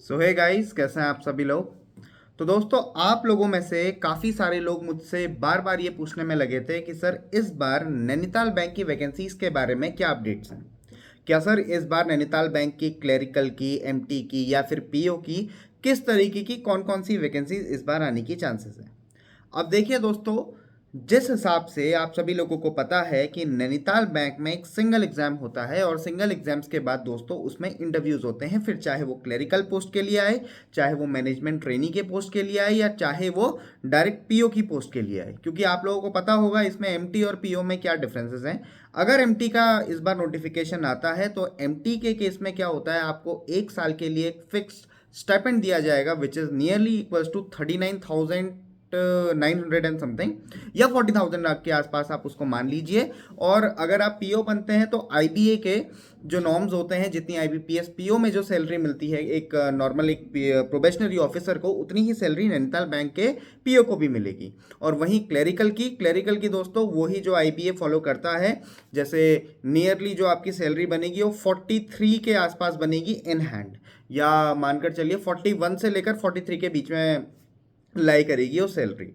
सो hey guys, कैसे हैं आप सभी लोग। तो दोस्तों, आप लोगों में से काफ़ी सारे लोग मुझसे बार बार ये पूछने में लगे थे कि सर इस बार नैनीताल बैंक की वैकेंसीज के बारे में क्या अपडेट्स हैं। क्या सर इस बार नैनीताल बैंक की क्लरिकल की, एमटी की या फिर पीओ की किस तरीके की कौन कौन सी वैकेंसीज इस बार आने की चांसेस हैं। अब देखिए दोस्तों, जिस हिसाब से आप सभी लोगों को पता है कि नैनीताल बैंक में एक सिंगल एग्जाम होता है और सिंगल एग्जाम्स के बाद दोस्तों उसमें इंटरव्यूज होते हैं, फिर चाहे वो क्लरिकल पोस्ट के लिए आए, चाहे वो मैनेजमेंट ट्रेनी के पोस्ट के लिए आए या चाहे वो डायरेक्ट पीओ की पोस्ट के लिए आए। क्योंकि आप लोगों को पता होगा इसमें एमटी और पीओ में क्या डिफरेंसेस हैं। अगर एमटी का इस बार नोटिफिकेशन आता है तो एमटी के केस में क्या होता है, आपको एक साल के लिए एक फिक्स स्टाइपेंड दिया जाएगा which is nearly equals to 39,900 and something या 40,000 के आसपास आप उसको मान लीजिए। और अगर आप पीओ बनते हैं तो आईबीए के जो नॉर्म्स होते हैं, जितनी आईबीपीएस पीओ में जो सैलरी मिलती है एक नॉर्मल एक प्रोबेशनरी ऑफिसर को, उतनी ही सैलरी नैनीताल बैंक के पीओ को भी मिलेगी। और वहीं क्लरिकल की दोस्तों वही जो आईबीए फॉलो करता है, जैसे नियरली जो आपकी सैलरी बनेगी वो 43 के आसपास बनेगी इन हैंड, या मानकर चलिए 41 से लेकर 43 के बीच में लाई करेगी वो सैलरी।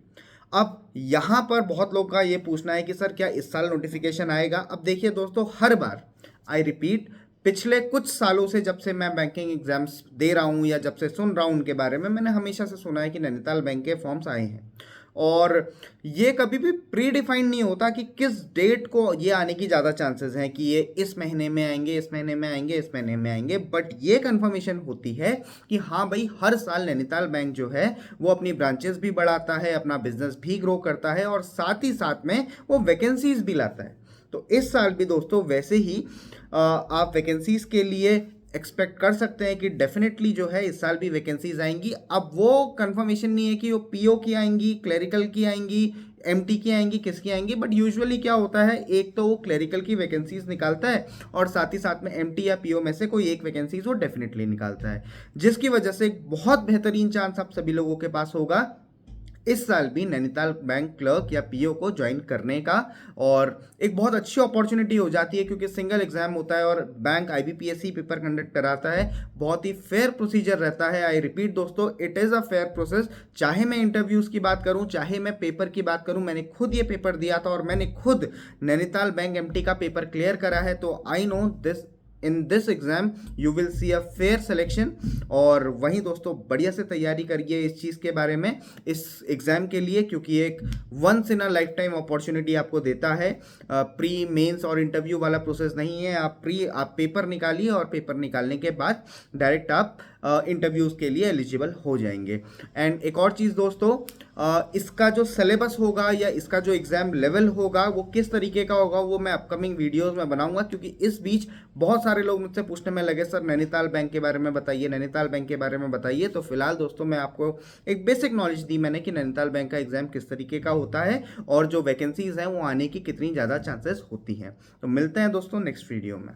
अब यहाँ पर बहुत लोग का ये पूछना है कि सर क्या इस साल नोटिफिकेशन आएगा। अब देखिए दोस्तों, हर बार आई रिपीट, पिछले कुछ सालों से जब से मैं बैंकिंग एग्जाम्स दे रहा हूँ या जब से सुन रहा हूँ उनके बारे में, मैंने हमेशा से सुना है कि नैनीताल बैंक के फॉर्म्स आए हैं। और ये कभी भी प्री डिफाइंड नहीं होता कि किस डेट को ये आने की ज़्यादा चांसेस हैं कि ये इस महीने में आएंगे, इस महीने में आएंगे, इस महीने में आएंगे। बट ये कंफर्मेशन होती है कि हाँ भाई, हर साल नैनीताल बैंक जो है वो अपनी ब्रांचेस भी बढ़ाता है, अपना बिजनेस भी ग्रो करता है और साथ ही साथ में वो वैकेंसीज भी लाता है। तो इस साल भी दोस्तों वैसे ही आप वैकेंसीज के लिए एक्सपेक्ट कर सकते हैं कि डेफिनेटली जो है इस साल भी वैकेंसीज आएंगी। अब वो कंफर्मेशन नहीं है कि वो पीओ की आएंगी, क्लरिकल की आएंगी, एमटी की आएंगी, किसकी आएंगी। बट यूजुअली क्या होता है, एक तो वो क्लरिकल की वैकेंसीज निकालता है और साथ ही साथ में एमटी या पीओ में से कोई एक वैकेंसीज वो डेफिनेटली निकालता है, जिसकी वजह से एक बहुत बेहतरीन चांस आप सभी लोगों के पास होगा इस साल भी नैनीताल बैंक क्लर्क या पीओ को ज्वाइन करने का। और एक बहुत अच्छी अपॉर्चुनिटी हो जाती है क्योंकि सिंगल एग्जाम होता है और बैंक आईबीपीएससी पेपर कंडक्ट कराता है। बहुत ही फेयर प्रोसीजर रहता है। आई रिपीट दोस्तों, it is a fair process. चाहे मैं इंटरव्यूज़ की बात करूं, चाहे मैं पेपर की बात करूं, मैंने खुद ये पेपर दिया था और मैंने खुद नैनीताल बैंक एमटी का पेपर क्लियर करा है। तो I know this, in this exam you will see a fair selection. और वहीं दोस्तों बढ़िया से तैयारी करिए इस चीज़ के बारे में, इस एग्ज़ाम के लिए, क्योंकि एक once in a lifetime opportunity आपको देता है। प्री मेंस और इंटरव्यू वाला प्रोसेस नहीं है। आप पेपर निकालिए और पेपर निकालने के बाद डायरेक्ट आप इंटरव्यूज़ के लिए एलिजिबल हो जाएंगे। एंड एक और चीज़ दोस्तों, इसका जो सिलेबस होगा या इसका जो एग्ज़ाम लेवल होगा वो किस तरीके का होगा वो मैं अपकमिंग वीडियोस में बनाऊंगा। क्योंकि इस बीच बहुत सारे लोग मुझसे पूछने में लगे, सर नैनीताल बैंक के बारे में बताइए, नैनीताल बैंक के बारे में बताइए। तो फिलहाल दोस्तों मैं आपको एक बेसिक नॉलेज दी मैंने कि नैनीताल बैंक का एग्जाम किस तरीके का होता है और जो वैकेंसीज हैं वो आने की कितनी ज़्यादा चांसेस होती हैं। तो मिलते हैं दोस्तों नेक्स्ट वीडियो में।